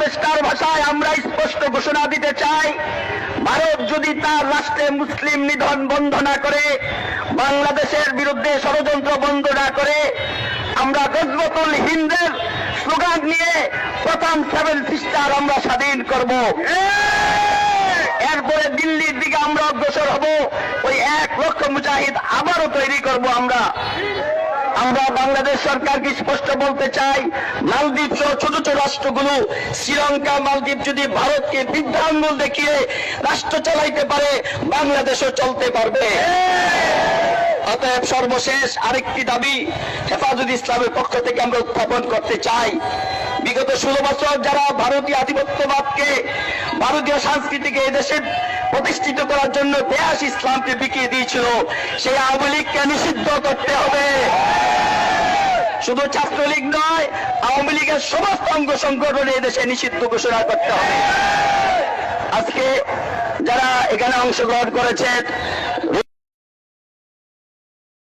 পরিষ্কার ভাষায় আমরা স্পষ্ট ঘোষণা দিতে চাই, ভারত যদি তার রাষ্ট্রে মুসলিম নিধন বন্ধ না করে, বাংলাদেশের বিরুদ্ধে ষড়যন্ত্র বন্ধ না করে, আমরা গজবতুল হিন্দের স্লোগান নিয়ে প্রথম 7 সিস্টার আমরা স্বাধীন করব। এরপরে দিল্লির দিকে আমরা অগ্রসর হব, ওই 1 লক্ষ মুজাহিদ আবারও তৈরি করব। আমরা বাংলাদেশ সরকারকে স্পষ্ট বলতে চাই, মালদ্বীপ সহ ছোট ছোট রাষ্ট্রগুলো, শ্রীলঙ্কা, মালদ্বীপ যদি ভারতকে বৃদ্ধাঙ্গুল দেখিয়ে রাষ্ট্র চালাইতে পারে, বাংলাদেশও চলতে পারবে। অতএব সর্বশেষ আরেকটি দাবি হেফাজত ইসলামের পক্ষ থেকে আমরা উত্থাপন করতে চাই। বিগত 16 বছর যারা ভারতীয় আধিপত্যবাদকে, ভারতীয় সংস্কৃতিকে এদেশে প্রতিষ্ঠিত করার জন্য দেশ ইসলামকে বিকিয়ে দিয়েছিল, সেই আওয়ামী লীগকে নিষিদ্ধ করতে হবে। শুধু ছাত্রলীগ নয়, আওয়ামী লীগের সমস্ত অঙ্গ সংগঠন এদেশে নিষিদ্ধ ঘোষণা করতে হবে। আজকে যারা এখানে অংশগ্রহণ করেছেন